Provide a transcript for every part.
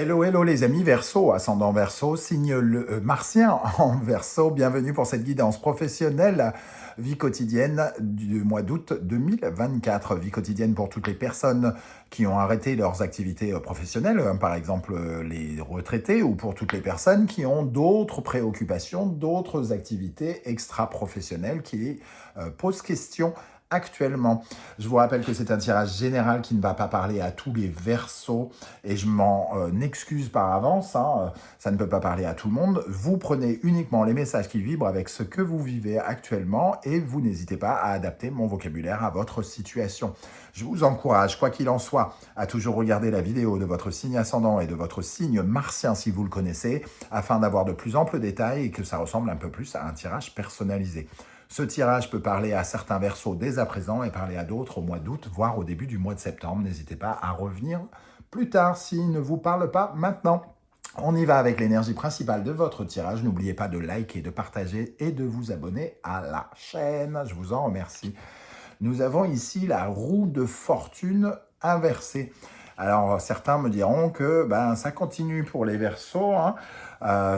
Hello, hello les amis Verseau, ascendant Verseau, signe martien en Verseau. Bienvenue pour cette guidance professionnelle, vie quotidienne du mois d'août 2024. Vie quotidienne pour toutes les personnes qui ont arrêté leurs activités professionnelles, par exemple les retraités, ou pour toutes les personnes qui ont d'autres préoccupations, d'autres activités extra-professionnelles qui posent question actuellement. Je vous rappelle que c'est un tirage général qui ne va pas parler à tous les Verseaux et je m'en excuse par avance, ça ne peut pas parler à tout le monde. Vous prenez uniquement les messages qui vibrent avec ce que vous vivez actuellement et vous n'hésitez pas à adapter mon vocabulaire à votre situation. Je vous encourage, quoi qu'il en soit, à toujours regarder la vidéo de votre signe ascendant et de votre signe martien si vous le connaissez, afin d'avoir de plus amples détails et que ça ressemble un peu plus à un tirage personnalisé. Ce tirage peut parler à certains Verseaux dès à présent et parler à d'autres au mois d'août, voire au début du mois de septembre. N'hésitez pas à revenir plus tard s'il ne vous parle pas maintenant. On y va avec l'énergie principale de votre tirage. N'oubliez pas de liker, de partager et de vous abonner à la chaîne. Je vous en remercie. Nous avons ici la roue de fortune inversée. Alors, certains me diront que ça continue pour les Verseaux.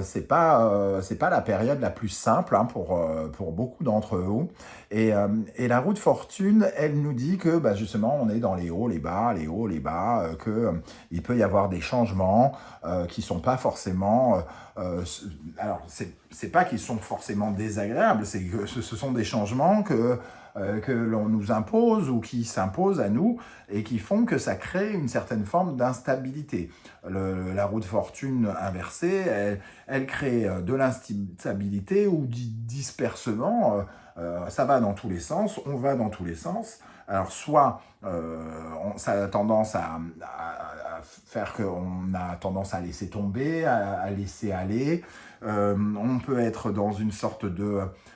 C'est pas la période la plus simple pour beaucoup d'entre vous. Et la roue de fortune, elle nous dit que justement, on est dans les hauts, les bas, qu'il peut y avoir des changements qui sont pas forcément... alors, c'est pas qu'ils sont forcément désagréables, c'est que ce sont des changements que l'on nous impose ou qui s'imposent à nous et qui font que ça crée une certaine forme d'instabilité. La roue de fortune inversée, elle crée de l'instabilité ou du dispersement. Ça va dans tous les sens, on va dans tous les sens. Alors soit ça a tendance à faire qu'on a tendance à laisser tomber, à laisser aller. On peut être dans une sorte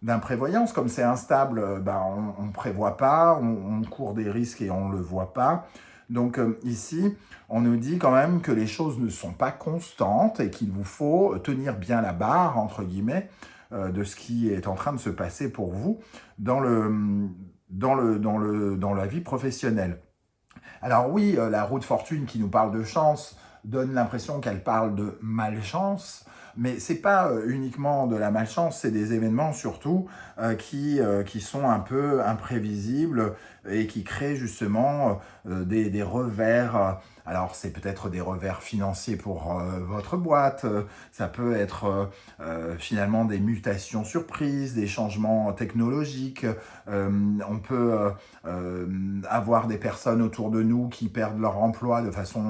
d'imprévoyance, comme c'est instable, on ne prévoit pas, on court des risques et on ne le voit pas. Donc ici, on nous dit quand même que les choses ne sont pas constantes et qu'il vous faut tenir bien la barre, entre guillemets, de ce qui est en train de se passer pour vous dans la vie professionnelle. Alors oui, la roue de fortune qui nous parle de chance donne l'impression qu'elle parle de malchance, mais c'est pas uniquement de la malchance, c'est des événements surtout qui sont un peu imprévisibles et qui créent justement des revers. Alors c'est peut-être des revers financiers pour votre boîte, ça peut être finalement des mutations surprises, des changements technologiques, on peut avoir des personnes autour de nous qui perdent leur emploi de façon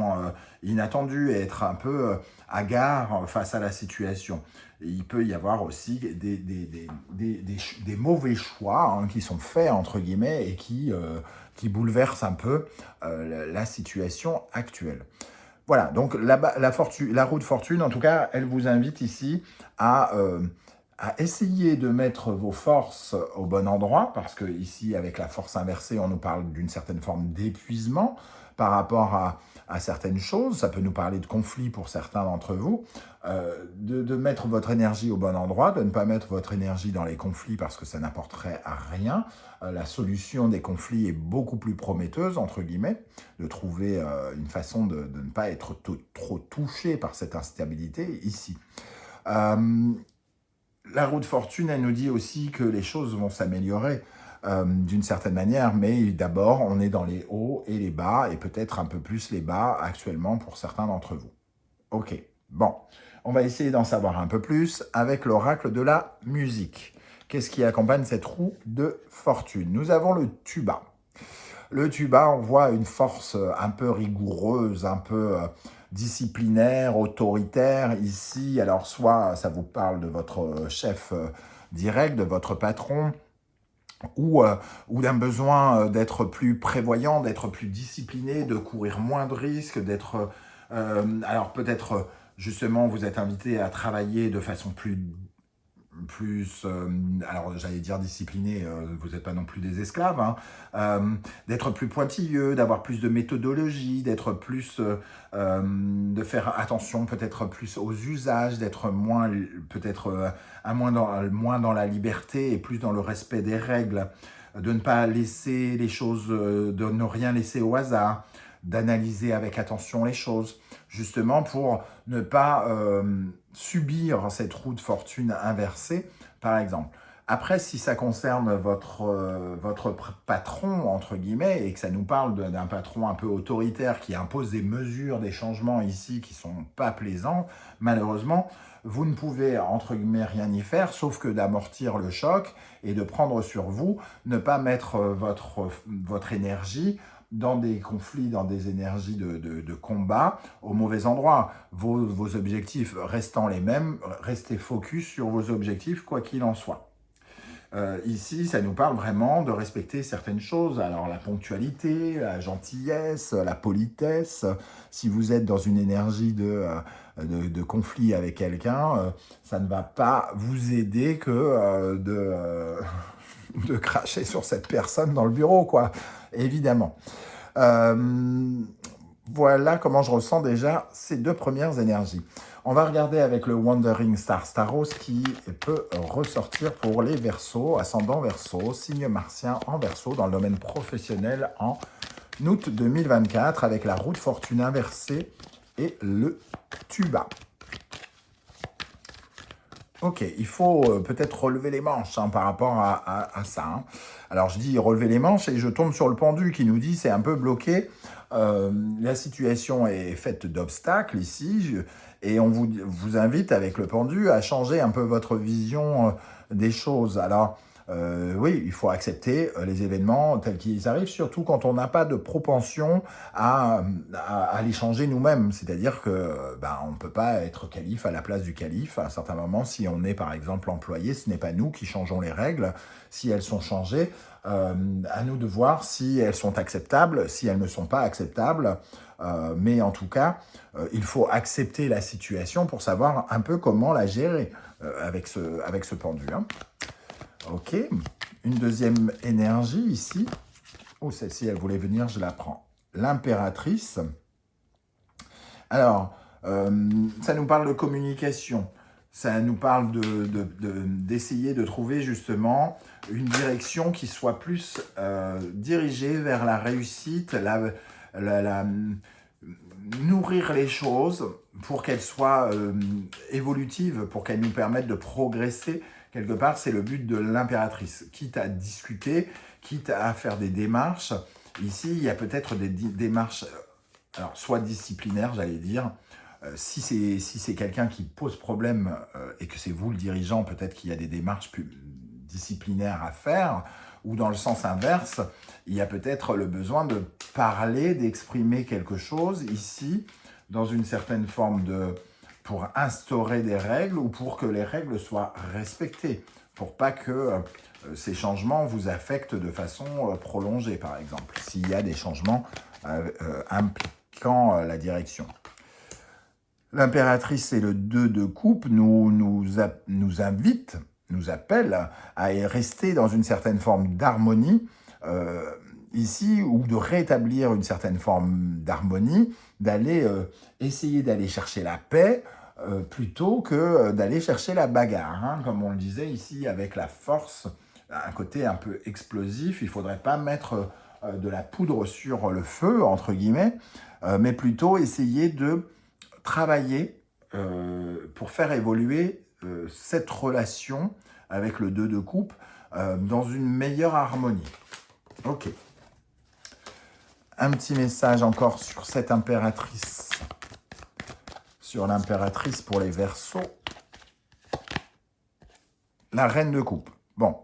inattendue et être un peu hagard face à la situation. Et il peut y avoir aussi des mauvais choix qui sont faits, entre guillemets, et qui bouleversent un peu la situation actuelle. Voilà, donc la roue de fortune, en tout cas, elle vous invite ici à essayer de mettre vos forces au bon endroit, parce que ici, avec la force inversée, on nous parle d'une certaine forme d'épuisement par rapport à certaines choses. Ça peut nous parler de conflits pour certains d'entre vous. De mettre votre énergie au bon endroit, de ne pas mettre votre énergie dans les conflits parce que ça n'apporterait à rien. La solution des conflits est beaucoup plus prometteuse, entre guillemets, de trouver une façon de ne pas être trop touché par cette instabilité ici. La roue de fortune, elle nous dit aussi que les choses vont s'améliorer d'une certaine manière, mais d'abord, on est dans les hauts et les bas, et peut-être un peu plus les bas actuellement pour certains d'entre vous. Ok, bon, on va essayer d'en savoir un peu plus avec l'oracle de la musique. Qu'est-ce qui accompagne cette roue de fortune? Nous avons le tuba. Le tuba, on voit une force un peu rigoureuse, un peu disciplinaire, autoritaire ici. Alors soit ça vous parle de votre chef direct, de votre patron, ou d'un besoin d'être plus prévoyant, d'être plus discipliné, de courir moins de risques, d'être... alors peut-être justement vous êtes invité à travailler de façon plus alors j'allais dire discipliné, vous n'êtes pas non plus des esclaves, d'être plus pointilleux, d'avoir plus de méthodologie, d'être plus, de faire attention peut-être plus aux usages, d'être moins, peut-être moins dans la liberté et plus dans le respect des règles, de ne pas laisser les choses, de ne rien laisser au hasard, d'analyser avec attention les choses, justement pour ne pas subir cette roue de fortune inversée, par exemple. Après, si ça concerne votre patron, entre guillemets, et que ça nous parle d'un patron un peu autoritaire qui impose des mesures, des changements ici qui sont pas plaisants, malheureusement, vous ne pouvez, entre guillemets, rien y faire, sauf que d'amortir le choc et de prendre sur vous, ne pas mettre votre énergie dans des conflits, dans des énergies de combat au mauvais endroit. Vos objectifs restant les mêmes, restez focus sur vos objectifs, quoi qu'il en soit. Ici, ça nous parle vraiment de respecter certaines choses. Alors, la ponctualité, la gentillesse, la politesse. Si vous êtes dans une énergie de conflit avec quelqu'un, ça ne va pas vous aider que de cracher sur cette personne dans le bureau, quoi. Évidemment. Voilà comment je ressens déjà ces deux premières énergies. On va regarder avec le Wandering Star Staros qui peut ressortir pour les Verseaux, ascendant Verseau, signe martien en Verseau dans le domaine professionnel en août 2024 avec la roue de fortune inversée et le tuba. Ok, il faut peut-être relever les manches par rapport à ça. Alors je dis relever les manches et je tombe sur le pendu qui nous dit c'est un peu bloqué. La situation est faite d'obstacles ici et on vous invite avec le pendu à changer un peu votre vision des choses. Alors oui, il faut accepter les événements tels qu'ils arrivent, surtout quand on n'a pas de propension à les changer nous-mêmes. C'est-à-dire que on ne peut pas être calife à la place du calife. À un certain moment, si on est par exemple employé, ce n'est pas nous qui changeons les règles. Si elles sont changées, à nous de voir si elles sont acceptables, si elles ne sont pas acceptables. Mais en tout cas, il faut accepter la situation pour savoir un peu comment la gérer avec ce pendu. Ok, une deuxième énergie ici. Oh, celle-ci, elle voulait venir, je la prends. L'impératrice. Alors, ça nous parle de communication. Ça nous parle d'essayer de trouver justement une direction qui soit plus dirigée vers la réussite, nourrir les choses pour qu'elles soient évolutives, pour qu'elles nous permettent de progresser. Quelque part, c'est le but de l'impératrice. Quitte à discuter, quitte à faire des démarches. Ici, il y a peut-être des démarches, alors soit disciplinaires, j'allais dire. Si c'est quelqu'un qui pose problème et que c'est vous le dirigeant, peut-être qu'il y a des démarches plus disciplinaires à faire. Ou dans le sens inverse, il y a peut-être le besoin de parler, d'exprimer quelque chose ici, dans une certaine forme pour instaurer des règles ou pour que les règles soient respectées, pour pas que ces changements vous affectent de façon prolongée, par exemple, s'il y a des changements impliquant la direction. L'impératrice et le 2 de coupe nous invite, nous appelle à rester dans une certaine forme d'harmonie, ici, ou de rétablir une certaine forme d'harmonie, d'aller essayer d'aller chercher la paix plutôt que d'aller chercher la bagarre. Comme on le disait ici, avec la force, un côté un peu explosif, il ne faudrait pas mettre de la poudre sur le feu, entre guillemets, mais plutôt essayer de travailler pour faire évoluer cette relation avec le 2 de coupe dans une meilleure harmonie. Ok. Un petit message encore sur cette impératrice. Sur l'impératrice pour les Verseaux. La reine de coupe. Bon.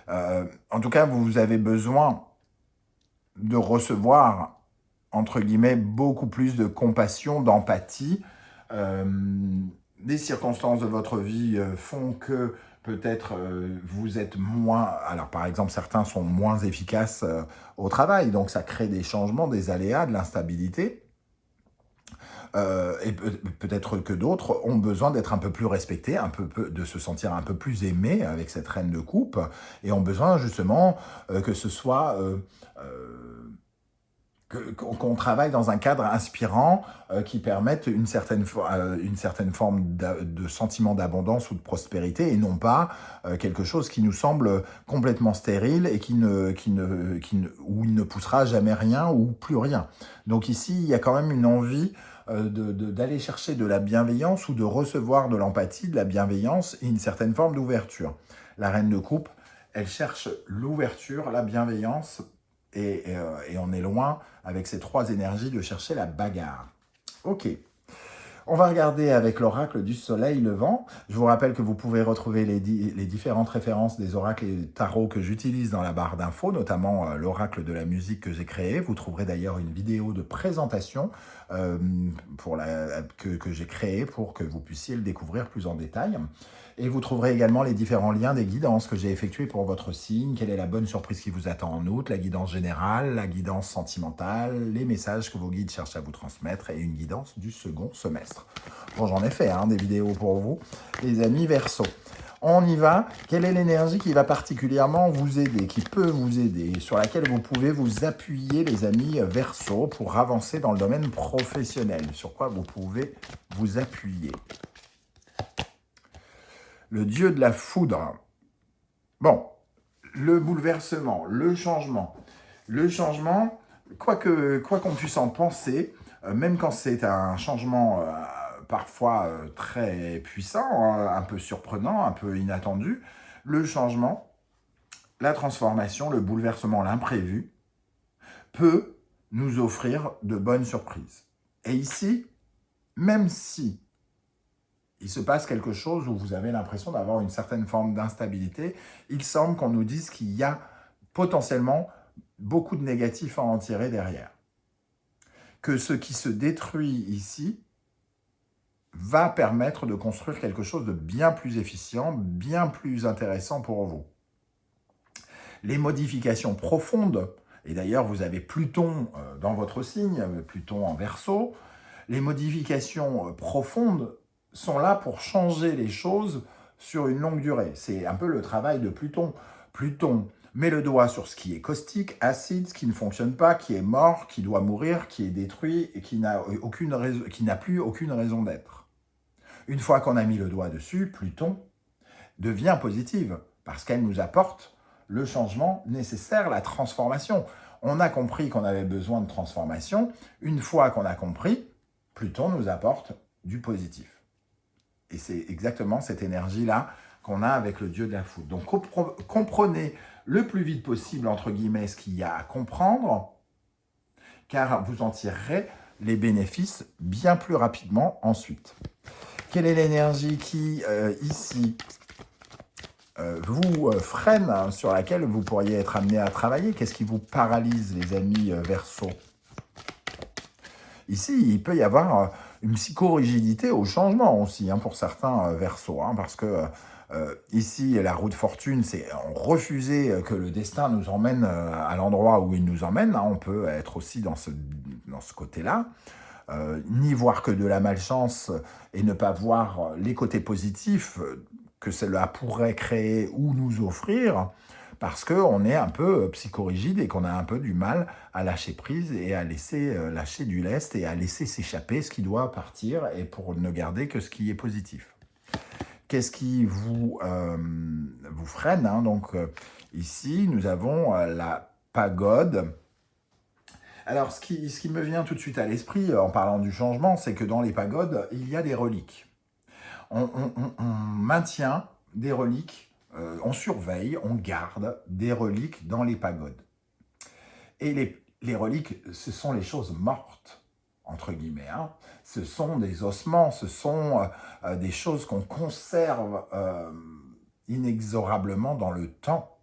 En tout cas, vous avez besoin de recevoir, entre guillemets, beaucoup plus de compassion, d'empathie. Les circonstances de votre vie font que peut-être vous êtes moins... Alors par exemple, certains sont moins efficaces au travail, donc ça crée des changements, des aléas, de l'instabilité. Et peut-être que d'autres ont besoin d'être un peu plus respectés, de se sentir un peu plus aimés avec cette reine de coupe, et ont besoin justement que ce soit qu'on travaille dans un cadre inspirant qui permette une certaine forme de sentiment d'abondance ou de prospérité et non pas quelque chose qui nous semble complètement stérile et où il ne poussera jamais rien ou plus rien. Donc ici, il y a quand même une envie d'aller chercher de la bienveillance ou de recevoir de l'empathie, de la bienveillance et une certaine forme d'ouverture. La reine de coupe, elle cherche l'ouverture, la bienveillance, et on est loin, avec ces trois énergies, de chercher la bagarre. Ok. On va regarder avec l'oracle du soleil levant. Je vous rappelle que vous pouvez retrouver les différentes références des oracles et tarots que j'utilise dans la barre d'infos, notamment l'oracle de la musique que j'ai créé. Vous trouverez d'ailleurs une vidéo de présentation que j'ai créée pour que vous puissiez le découvrir plus en détail. Et vous trouverez également les différents liens des guidances que j'ai effectuées pour votre signe, quelle est la bonne surprise qui vous attend en août, la guidance générale, la guidance sentimentale, les messages que vos guides cherchent à vous transmettre et une guidance du second semestre. Bon, j'en ai fait des vidéos pour vous, les amis Verseau. On y va. Quelle est l'énergie qui va particulièrement vous aider, qui peut vous aider, sur laquelle vous pouvez vous appuyer, les amis Verseau, pour avancer dans le domaine professionnel? Sur quoi vous pouvez vous appuyer? Le dieu de la foudre. Bon, le bouleversement, le changement. Le changement, quoi qu'on puisse en penser, même quand c'est un changement parfois très puissant, un peu surprenant, un peu inattendu, le changement, la transformation, le bouleversement, l'imprévu, peut nous offrir de bonnes surprises. Et ici, même si il se passe quelque chose où vous avez l'impression d'avoir une certaine forme d'instabilité, il semble qu'on nous dise qu'il y a potentiellement beaucoup de négatifs à en tirer derrière. Que ce qui se détruit ici va permettre de construire quelque chose de bien plus efficient, bien plus intéressant pour vous. Les modifications profondes, et d'ailleurs vous avez Pluton dans votre signe, Pluton en Verseau, les modifications profondes sont là pour changer les choses sur une longue durée. C'est un peu le travail de Pluton. Pluton met le doigt sur ce qui est caustique, acide, ce qui ne fonctionne pas, qui est mort, qui doit mourir, qui est détruit et qui n'a plus aucune raison d'être. Une fois qu'on a mis le doigt dessus, Pluton devient positive parce qu'elle nous apporte le changement nécessaire, la transformation. On a compris qu'on avait besoin de transformation. Une fois qu'on a compris, Pluton nous apporte du positif. Et c'est exactement cette énergie-là qu'on a avec le dieu de la foudre. Donc comprenez le plus vite possible, entre guillemets, ce qu'il y a à comprendre, car vous en tirerez les bénéfices bien plus rapidement ensuite. Quelle est l'énergie qui, ici, vous freine, sur laquelle vous pourriez être amené à travailler? Qu'est-ce qui vous paralyse, les amis Verseau? Ici, il peut y avoir une psychorigidité au changement aussi, pour certains Verseaux, parce que ici, la roue de fortune, c'est refuser que le destin nous emmène à l'endroit où il nous emmène. On peut être aussi dans ce côté-là, ni voir que de la malchance et ne pas voir les côtés positifs que cela pourrait créer ou nous offrir, parce qu'on est un peu psychorigide et qu'on a un peu du mal à lâcher prise et à laisser lâcher du lest et à laisser s'échapper ce qui doit partir et pour ne garder que ce qui est positif. Qu'est-ce qui vous freine, Donc ici, nous avons la pagode. Alors, ce qui me vient tout de suite à l'esprit en parlant du changement, c'est que dans les pagodes, il y a des reliques. On maintient des reliques, on surveille, on garde des reliques dans les pagodes. Et les reliques, ce sont les choses mortes, entre guillemets. Ce sont des ossements, ce sont des choses qu'on conserve inexorablement dans le temps.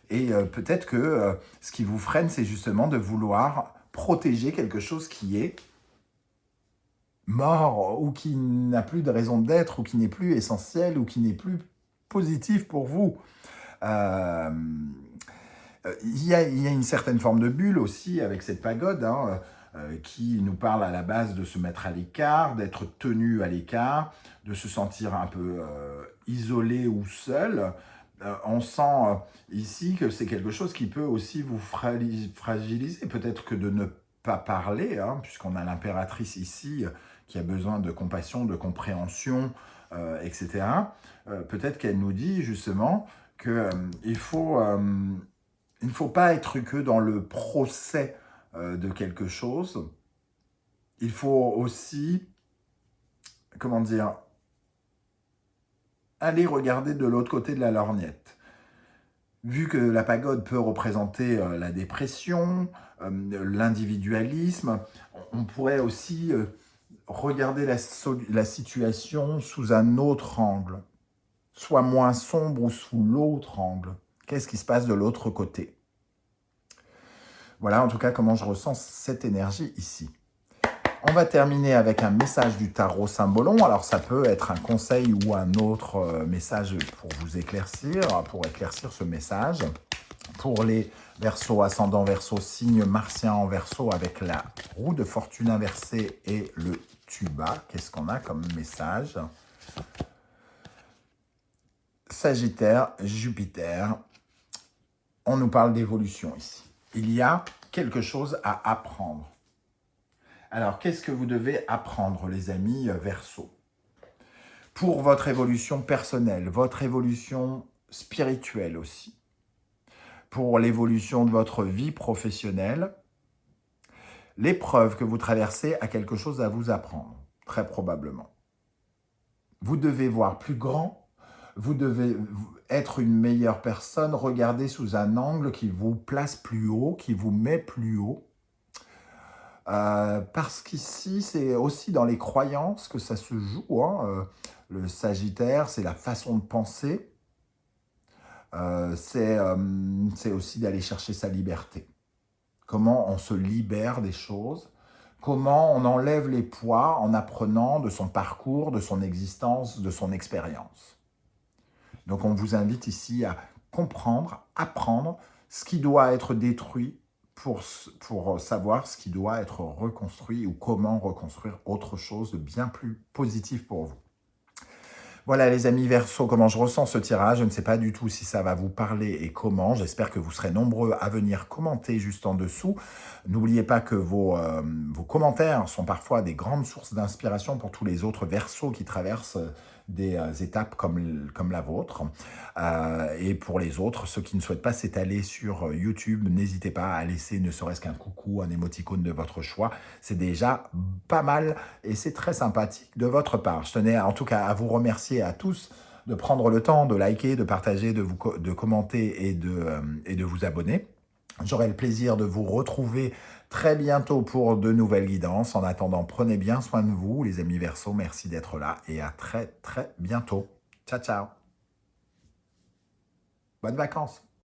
Et peut-être que ce qui vous freine, c'est justement de vouloir protéger quelque chose qui est mort ou qui n'a plus de raison d'être ou qui n'est plus essentiel ou qui n'est plus positif pour vous. Il y a une certaine forme de bulle aussi avec cette pagode qui nous parle à la base de se mettre à l'écart, d'être tenu à l'écart, de se sentir un peu isolé ou seul. On sent ici que c'est quelque chose qui peut aussi vous fragiliser. Peut-être que de ne pas parler, hein, puisqu'on a l'impératrice ici qui a besoin de compassion, de compréhension, etc. Peut-être qu'elle nous dit justement qu'il il ne faut pas être que dans le procès de quelque chose. Il faut aussi, comment dire, aller regarder de l'autre côté de la lorgnette. Vu que la pagode peut représenter la dépression, l'individualisme, on pourrait aussi regarder la situation sous un autre angle, soit moins sombre ou sous l'autre angle. Qu'est-ce qui se passe de l'autre côté? Voilà en tout cas comment je ressens cette énergie ici. On va terminer avec un message du tarot Symbolon. Alors, ça peut être un conseil ou un autre message pour vous éclaircir, pour éclaircir ce message. Pour les Verseaux, ascendant Verseau, signe martien en Verseau avec la roue de fortune inversée et le tuba. Qu'est-ce qu'on a comme message? Sagittaire, Jupiter. On nous parle d'évolution ici. Il y a quelque chose à apprendre. Alors, qu'est-ce que vous devez apprendre, les amis Verseau? Pour votre évolution personnelle, votre évolution spirituelle aussi, pour l'évolution de votre vie professionnelle, l'épreuve que vous traversez a quelque chose à vous apprendre, très probablement. Vous devez voir plus grand, vous devez être une meilleure personne, regarder sous un angle qui vous place plus haut, qui vous met plus haut. Parce qu'ici, c'est aussi dans les croyances que ça se joue. Hein. Le Sagittaire, c'est la façon de penser. C'est aussi d'aller chercher sa liberté. Comment on se libère des choses. Comment on enlève les poids en apprenant de son parcours, de son existence, de son expérience. Donc, on vous invite ici à comprendre, apprendre ce qui doit être détruit pour savoir ce qui doit être reconstruit ou comment reconstruire autre chose de bien plus positif pour vous. Voilà les amis Verseau, comment je ressens ce tirage. Je ne sais pas du tout si ça va vous parler et comment. J'espère que vous serez nombreux à venir commenter juste en dessous. N'oubliez pas que vos commentaires sont parfois des grandes sources d'inspiration pour tous les autres Verseaux qui traversent des étapes comme la vôtre. Et pour les autres, ceux qui ne souhaitent pas s'étaler sur YouTube, n'hésitez pas à laisser ne serait-ce qu'un coucou, un émoticône de votre choix. C'est déjà pas mal et c'est très sympathique de votre part. Je tenais en tout cas à vous remercier à tous de prendre le temps de liker, de partager, de commenter et de vous abonner. J'aurai le plaisir de vous retrouver très bientôt pour de nouvelles guidances. En attendant, prenez bien soin de vous, les amis Verseau. Merci d'être là et à très, très bientôt. Ciao, ciao. Bonnes vacances.